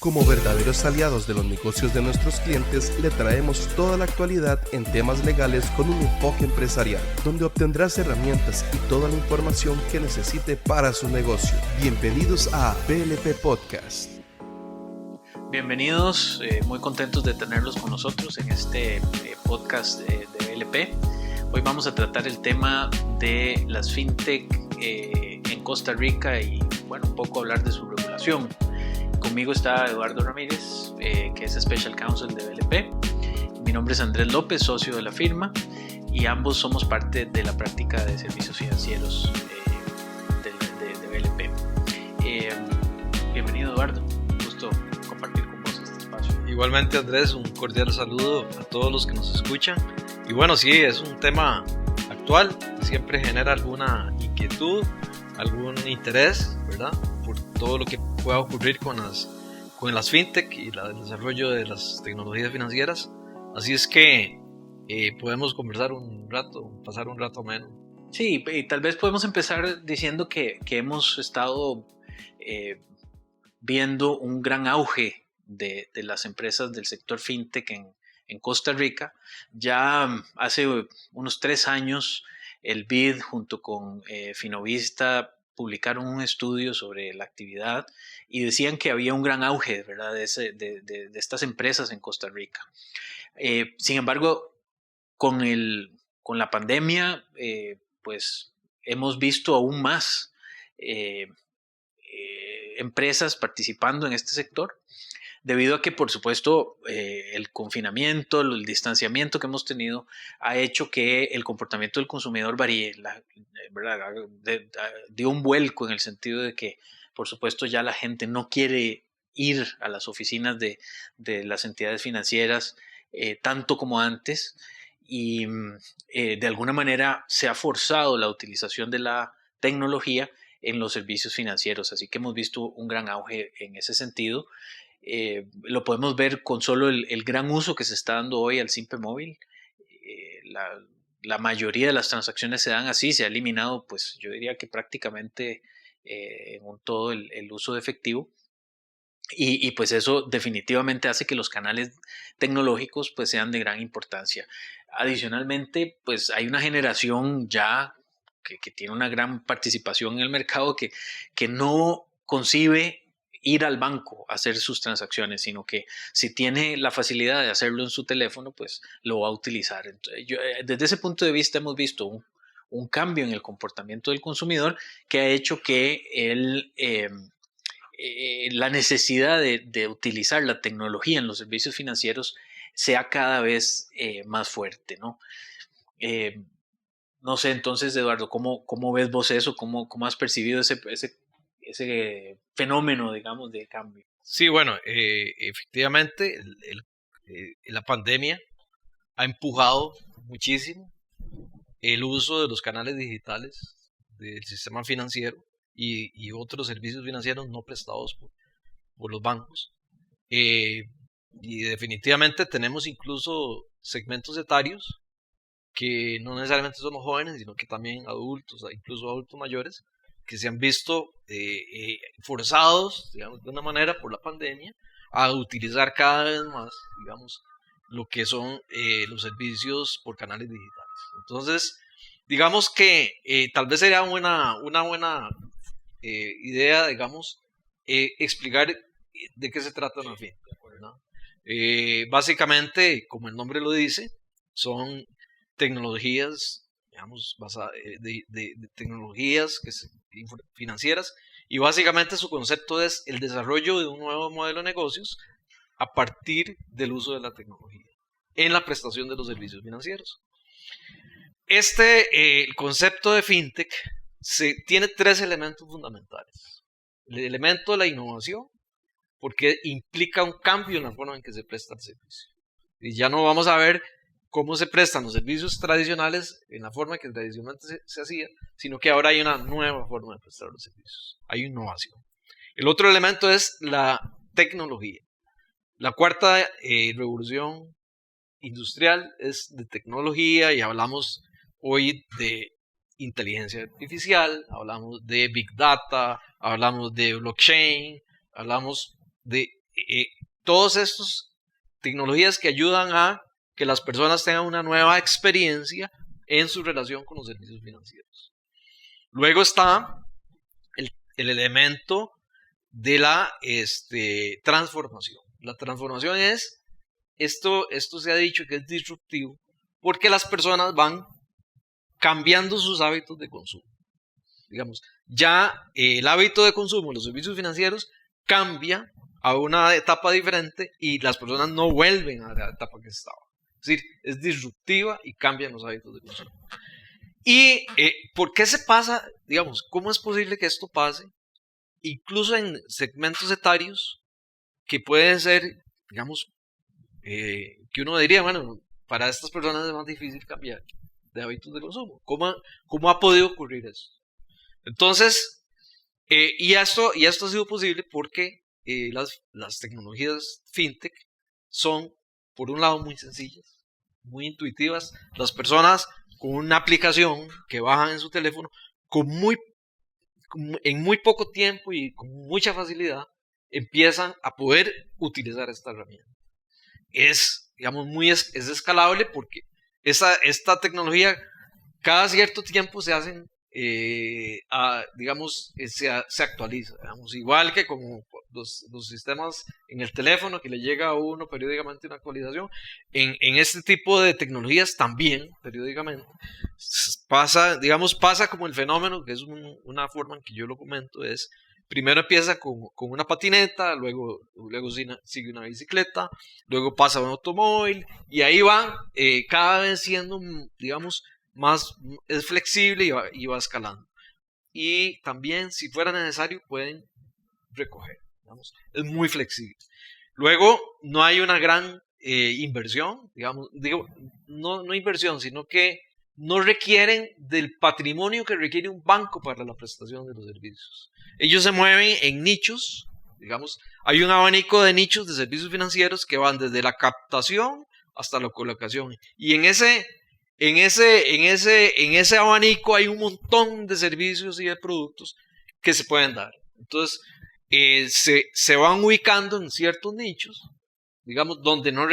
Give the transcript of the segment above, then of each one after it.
Como verdaderos aliados de los negocios de nuestros clientes, le traemos toda la actualidad en temas legales con un enfoque empresarial, donde obtendrás herramientas y toda la información que necesite para su negocio. Bienvenidos a PLP Podcast. Bienvenidos, muy contentos de tenerlos con nosotros en este podcast de PLP. Hoy vamos a tratar el tema de las fintech en Costa Rica y bueno, un poco hablar de su regulación. Conmigo está Eduardo Ramírez, que es Special Counsel de BLP. Mi nombre es Andrés López, socio de la firma, y ambos somos parte de la práctica de servicios financieros de BLP. Bienvenido, Eduardo. Un gusto compartir con vos este espacio. Igualmente, Andrés, un cordial saludo a todos los que nos escuchan. Y bueno, sí, es un tema actual, siempre genera alguna inquietud, algún interés, ¿verdad? Por todo lo que pueda ocurrir con las fintech y el desarrollo de las tecnologías financieras. Así es que podemos conversar un rato, pasar un rato menos. Sí, y tal vez podemos empezar diciendo que hemos estado viendo un gran auge de las empresas del sector fintech en Costa Rica. Ya hace unos 3 años el BID junto con Finovista publicaron un estudio sobre la actividad y decían que había un gran auge, ¿verdad?, de estas empresas en Costa Rica. Sin embargo, con la pandemia, pues hemos visto aún más empresas participando en este sector, debido a que, por supuesto, el confinamiento, el distanciamiento que hemos tenido ha hecho que el comportamiento del consumidor varíe, ¿verdad? Dio un vuelco en el sentido de que, por supuesto, ya la gente no quiere ir a las oficinas de las entidades financieras tanto como antes, y de alguna manera se ha forzado la utilización de la tecnología en los servicios financieros, así que hemos visto un gran auge en ese sentido. Lo podemos ver con solo el gran uso que se está dando hoy al Simpe Móvil. La mayoría de las transacciones se dan así, se ha eliminado, pues yo diría que prácticamente en todo el uso de efectivo. Y pues eso definitivamente hace que los canales tecnológicos pues sean de gran importancia. Adicionalmente, pues hay una generación ya que tiene una gran participación en el mercado que no concibe ir al banco a hacer sus transacciones, sino que si tiene la facilidad de hacerlo en su teléfono, pues lo va a utilizar. Entonces, desde ese punto de vista hemos visto un cambio en el comportamiento del consumidor que ha hecho que la necesidad de utilizar la tecnología en los servicios financieros sea cada vez más fuerte, ¿no? No sé, entonces, Eduardo, ¿cómo ves vos eso? ¿Cómo has percibido ese fenómeno, digamos, de cambio? Sí, bueno, efectivamente, la pandemia ha empujado muchísimo el uso de los canales digitales del sistema financiero y otros servicios financieros no prestados por los bancos. Y definitivamente tenemos incluso segmentos etarios que no necesariamente son los jóvenes, sino que también adultos, incluso adultos mayores, que se han visto forzados, digamos, de una manera por la pandemia, a utilizar cada vez más, digamos, lo que son los servicios por canales digitales. Entonces, digamos que tal vez sería una buena idea, digamos, explicar de qué se trata una fintech, ¿verdad? Básicamente, como el nombre lo dice, son tecnologías, digamos, de tecnologías financieras, y básicamente su concepto es el desarrollo de un nuevo modelo de negocios a partir del uso de la tecnología en la prestación de los servicios financieros. El concepto de fintech tiene 3 elementos fundamentales. El elemento de la innovación, porque implica un cambio en la forma en que se presta el servicio. Y ya no vamos a ver cómo se prestan los servicios tradicionales en la forma que tradicionalmente se hacía, sino que ahora hay una nueva forma de prestar los servicios. Hay innovación. El otro elemento es la tecnología. La cuarta revolución industrial es de tecnología, y hablamos hoy de inteligencia artificial, hablamos de Big Data, hablamos de blockchain, hablamos de todas estas tecnologías que ayudan a que las personas tengan una nueva experiencia en su relación con los servicios financieros. Luego está el elemento de la transformación. La transformación es, esto se ha dicho que es disruptivo, porque las personas van cambiando sus hábitos de consumo. Digamos, ya el hábito de consumo de los servicios financieros cambia a una etapa diferente y las personas no vuelven a la etapa que estaba. Es decir, es disruptiva y cambian los hábitos de consumo. ¿Y por qué se pasa? Digamos, ¿cómo es posible que esto pase? Incluso en segmentos etarios que pueden ser, digamos, que uno diría, bueno, para estas personas es más difícil cambiar de hábitos de consumo. ¿Cómo ha podido ocurrir eso? Entonces, y esto ha sido posible porque las tecnologías fintech son, por un lado, muy sencillas, muy intuitivas. Las personas con una aplicación que bajan en su teléfono, en muy poco tiempo y con mucha facilidad, empiezan a poder utilizar esta herramienta. Digamos, es escalable porque esta tecnología cada cierto tiempo se hacen, digamos, se actualiza, digamos, igual que como los sistemas en el teléfono que le llega a uno periódicamente una actualización, en este tipo de tecnologías también periódicamente pasa como el fenómeno, que es una forma en que yo lo comento, es primero empieza con una patineta, luego sigue una bicicleta, luego pasa a un automóvil y ahí va cada vez siendo, digamos, es flexible y va escalando. Y también, si fuera necesario, pueden recoger. Digamos, es muy flexible. Luego, no hay una gran inversión, digamos, no inversión, sino que no requieren del patrimonio que requiere un banco para la prestación de los servicios. Ellos se mueven en nichos, digamos, hay un abanico de nichos de servicios financieros que van desde la captación hasta la colocación. Y en ese abanico hay un montón de servicios y de productos que se pueden dar. Entonces, se van ubicando en ciertos nichos, digamos, donde no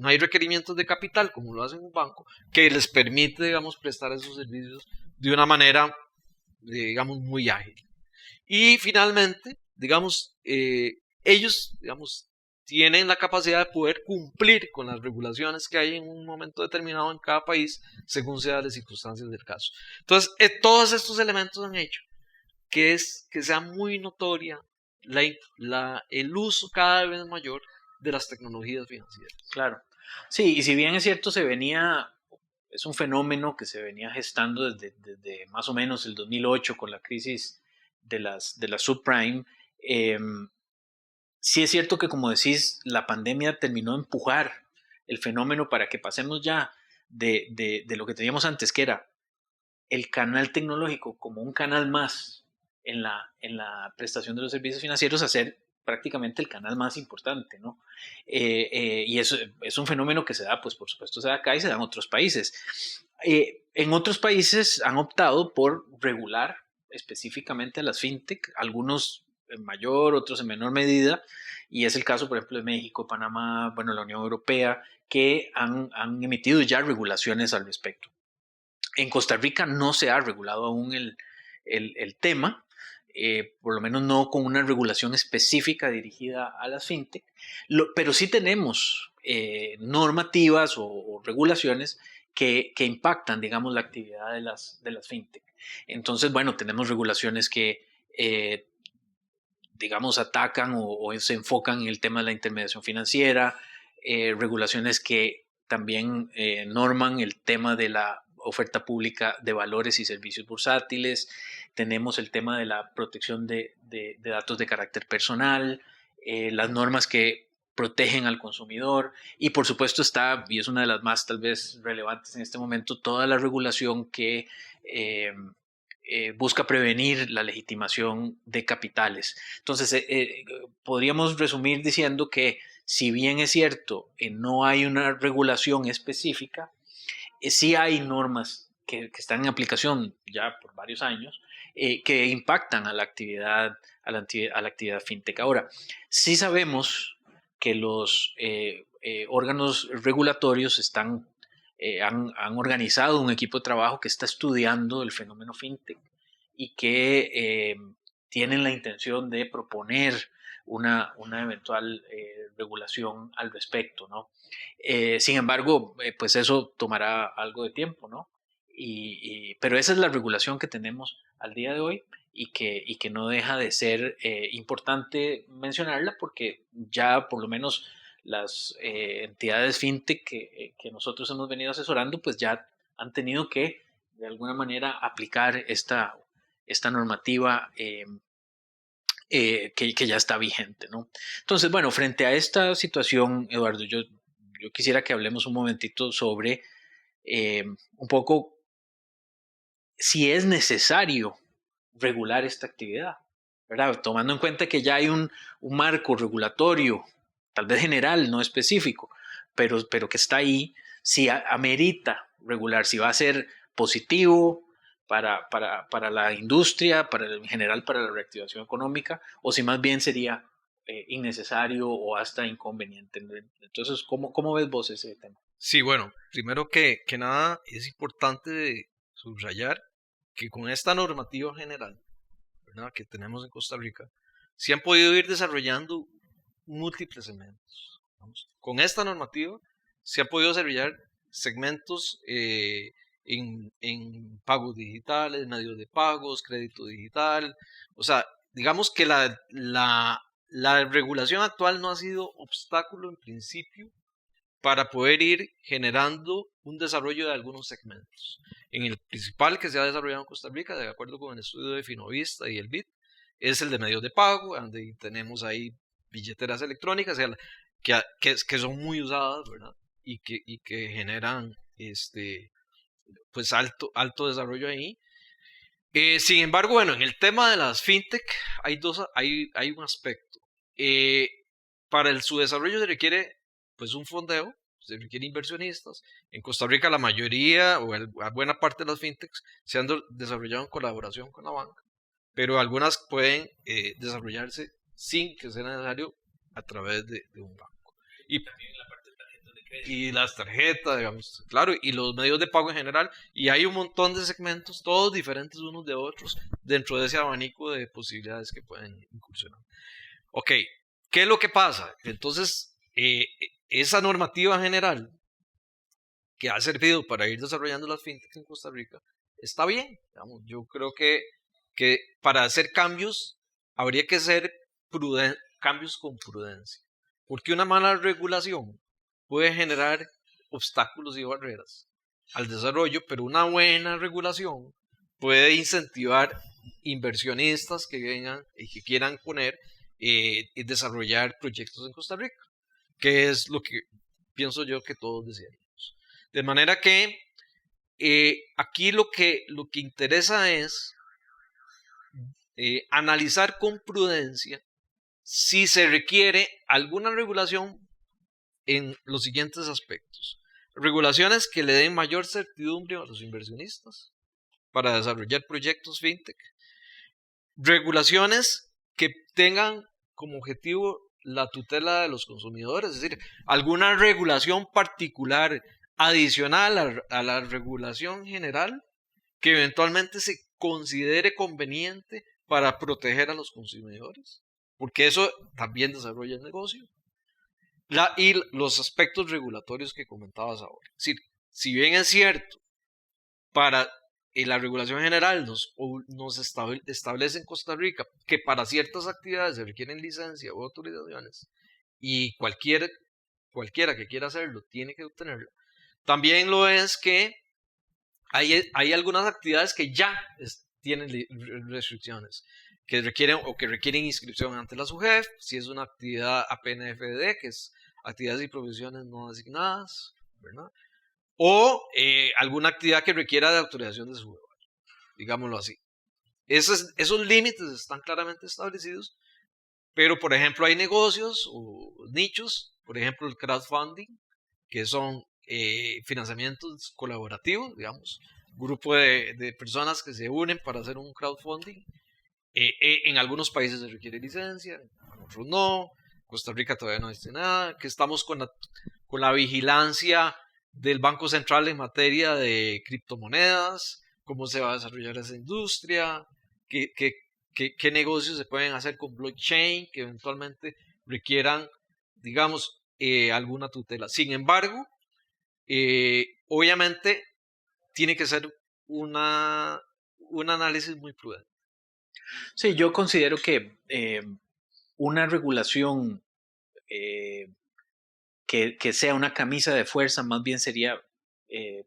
hay requerimientos de capital, como lo hace un banco, que les permite, digamos, prestar esos servicios de una manera, digamos, muy ágil. Y finalmente, digamos, ellos, digamos, tienen la capacidad de poder cumplir con las regulaciones que hay en un momento determinado en cada país, según sean las circunstancias del caso. Entonces, todos estos elementos han hecho que sea muy notoria el uso cada vez mayor de las tecnologías financieras. Claro. Sí, y si bien es cierto, es un fenómeno que se venía gestando desde más o menos el 2008 con la crisis de las subprime. Sí es cierto que, como decís, la pandemia terminó de empujar el fenómeno para que pasemos ya de lo que teníamos antes, que era el canal tecnológico como un canal más en la prestación de los servicios financieros, a ser prácticamente el canal más importante, ¿no? Y eso es un fenómeno que se da, pues por supuesto se da acá y se da en otros países. En otros países han optado por regular específicamente a las fintech, algunos en mayor, otros en menor medida, y es el caso, por ejemplo, de México, Panamá, bueno, la Unión Europea, que han emitido ya regulaciones al respecto. En Costa Rica no se ha regulado aún el tema, por lo menos no con una regulación específica dirigida a las fintech, pero sí tenemos normativas o regulaciones que impactan, digamos, la actividad de las fintech. Entonces, bueno, tenemos regulaciones que, digamos, atacan o se enfocan en el tema de la intermediación financiera, regulaciones que también norman el tema de la oferta pública de valores y servicios bursátiles. Tenemos el tema de la protección de datos de carácter personal, las normas que protegen al consumidor, y por supuesto está, y es una de las más tal vez relevantes en este momento, toda la regulación que busca prevenir la legitimación de capitales. Entonces, podríamos resumir diciendo que, si bien es cierto, no hay una regulación específica, sí hay normas que están en aplicación ya por varios años, que impactan a la actividad, a la actividad fintech. Ahora, sí sabemos que los órganos regulatorios han organizado un equipo de trabajo que está estudiando el fenómeno fintech y que tienen la intención de proponer una eventual regulación al respecto, ¿no? Sin embargo, pues eso tomará algo de tiempo, ¿no? Pero esa es la regulación que tenemos al día de hoy y que no deja de ser importante mencionarla porque ya por lo menos las entidades fintech que nosotros hemos venido asesorando pues ya han tenido que de alguna manera aplicar esta normativa que ya está vigente, ¿no? Entonces, bueno, frente a esta situación, Eduardo, yo quisiera que hablemos un momentito sobre un poco si es necesario regular esta actividad, ¿verdad? Tomando en cuenta que ya hay un marco regulatorio, tal vez general, no específico, pero que está ahí, si amerita regular, si va a ser positivo para la industria, en general para la reactivación económica, o si más bien sería innecesario o hasta inconveniente. Entonces, ¿cómo ves vos ese tema? Sí, bueno, primero que nada es importante subrayar que con esta normativa general, ¿verdad?, que tenemos en Costa Rica, se han podido ir desarrollando múltiples segmentos. Vamos. Con esta normativa se han podido desarrollar segmentos en pagos digitales, medios de pagos, crédito digital. O sea, digamos que la regulación actual no ha sido obstáculo en principio para poder ir generando un desarrollo de algunos segmentos. En el principal que se ha desarrollado en Costa Rica, de acuerdo con el estudio de Finovista y el BID, es el de medios de pago, donde tenemos ahí billeteras electrónicas que son muy usadas, ¿verdad? Y que generan pues alto desarrollo ahí. Sin embargo, bueno, en el tema de las fintech hay un aspecto. Para su desarrollo se requiere pues un fondeo, se requiere inversionistas. En Costa Rica la mayoría o buena parte de las fintechs se han desarrollado en colaboración con la banca, pero algunas pueden desarrollarse sin que sea necesario a través de un banco. Y las tarjetas, digamos, claro, y los medios de pago en general, y hay un montón de segmentos, todos diferentes unos de otros, dentro de ese abanico de posibilidades que pueden incursionar. Ok, ¿qué es lo que pasa? Entonces, esa normativa general que ha servido para ir desarrollando las fintechs en Costa Rica está bien, digamos. Yo creo que para hacer cambios habría que hacer cambios con prudencia, porque una mala regulación puede generar obstáculos y barreras al desarrollo, pero una buena regulación puede incentivar inversionistas que vengan y que quieran poner y desarrollar proyectos en Costa Rica, que es lo que pienso yo que todos desearíamos. De manera que aquí lo que interesa es analizar con prudencia si se requiere alguna regulación en los siguientes aspectos. Regulaciones que le den mayor certidumbre a los inversionistas para desarrollar proyectos fintech. Regulaciones que tengan como objetivo la tutela de los consumidores, es decir, alguna regulación particular adicional a la regulación general que eventualmente se considere conveniente para proteger a los consumidores, porque eso también desarrolla el negocio. Y los aspectos regulatorios que comentabas ahora. Es decir, si bien es cierto, para la regulación general nos establece en Costa Rica que para ciertas actividades se requieren licencia o autorizaciones y cualquiera que quiera hacerlo tiene que obtenerlo. También lo es que hay algunas actividades que ya tienen restricciones que requieren inscripción ante la SUGEF, si es una actividad APNFD, que es actividades y profesiones no designadas, ¿verdad? O alguna actividad que requiera de autorización de SUGEF, digámoslo así. Esos límites están claramente establecidos, pero por ejemplo hay negocios o nichos, por ejemplo el crowdfunding, que son financiamientos colaborativos, digamos, grupo de personas que se unen para hacer un crowdfunding. En algunos países se requiere licencia, en otros no. Costa Rica todavía no dice nada. Que estamos con la vigilancia del Banco Central en materia de criptomonedas, cómo se va a desarrollar esa industria, qué negocios se pueden hacer con blockchain que eventualmente requieran, digamos, alguna tutela. Sin embargo, obviamente tiene que ser un análisis muy prudente. Sí, yo considero que una regulación que sea una camisa de fuerza más bien sería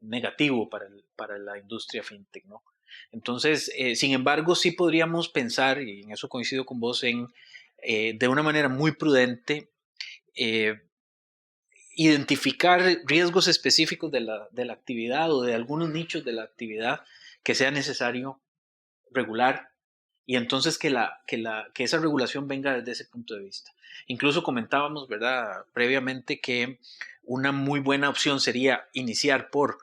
negativo para la industria fintech, ¿no? Entonces, sin embargo, sí podríamos pensar, y en eso coincido con vos, de una manera muy prudente, identificar riesgos específicos de la actividad o de algunos nichos de la actividad que sea necesario regular, y entonces que esa regulación venga desde ese punto de vista. Incluso comentábamos, ¿verdad?, previamente que una muy buena opción sería iniciar por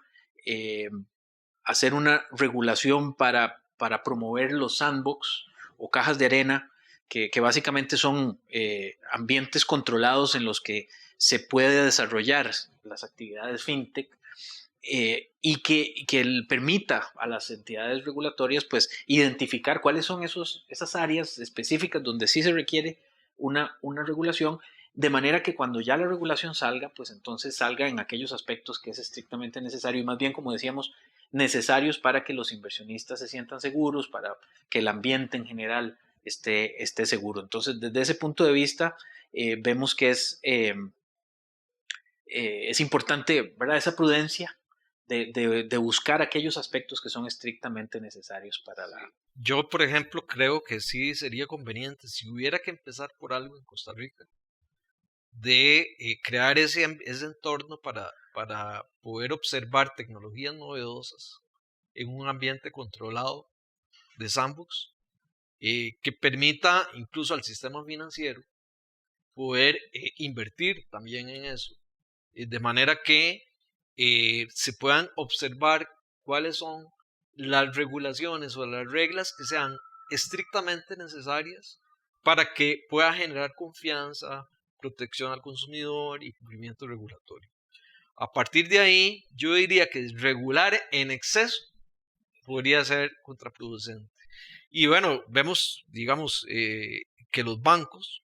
hacer una regulación para promover los sandbox o cajas de arena, que básicamente son ambientes controlados en los que se puede desarrollar las actividades fintech, y que permita a las entidades regulatorias pues identificar cuáles son esas áreas específicas donde sí se requiere una regulación, de manera que cuando ya la regulación salga, pues entonces salga en aquellos aspectos que es estrictamente necesario y más bien, como decíamos, necesarios para que los inversionistas se sientan seguros, para que el ambiente en general esté seguro. Entonces, desde ese punto de vista, vemos que es importante, ¿verdad?, esa prudencia de buscar aquellos aspectos que son estrictamente necesarios para la... Yo, por ejemplo, creo que sí sería conveniente, si hubiera que empezar por algo en Costa Rica, de crear ese entorno para poder observar tecnologías novedosas en un ambiente controlado de sandbox, que permita incluso al sistema financiero poder invertir también en eso, de manera que se puedan observar cuáles son las regulaciones o las reglas que sean estrictamente necesarias para que pueda generar confianza, protección al consumidor y cumplimiento regulatorio. A partir de ahí, yo diría que regular en exceso podría ser contraproducente. Y bueno, vemos, digamos, que los bancos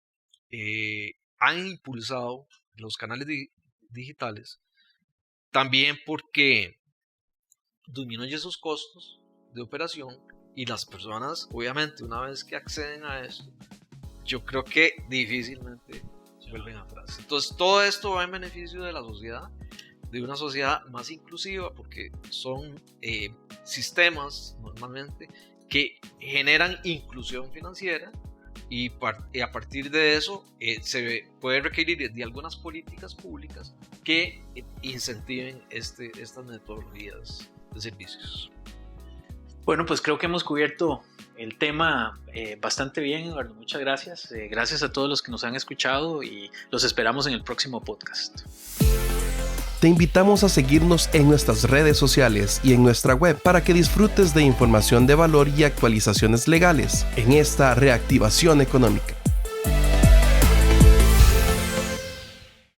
han impulsado los canales digitales también porque disminuye sus costos de operación y las personas, obviamente, una vez que acceden a esto, yo creo que difícilmente vuelven atrás. Entonces, todo esto va en beneficio de la sociedad, de una sociedad más inclusiva, porque son sistemas normalmente que generan inclusión financiera y a partir de eso se puede requerir de algunas políticas públicas que incentiven estas metodologías de servicios. Bueno, pues creo que hemos cubierto el tema bastante bien, Eduardo. Muchas gracias. Gracias a todos los que nos han escuchado y los esperamos en el próximo podcast. Te invitamos a seguirnos en nuestras redes sociales y en nuestra web para que disfrutes de información de valor y actualizaciones legales en esta reactivación económica.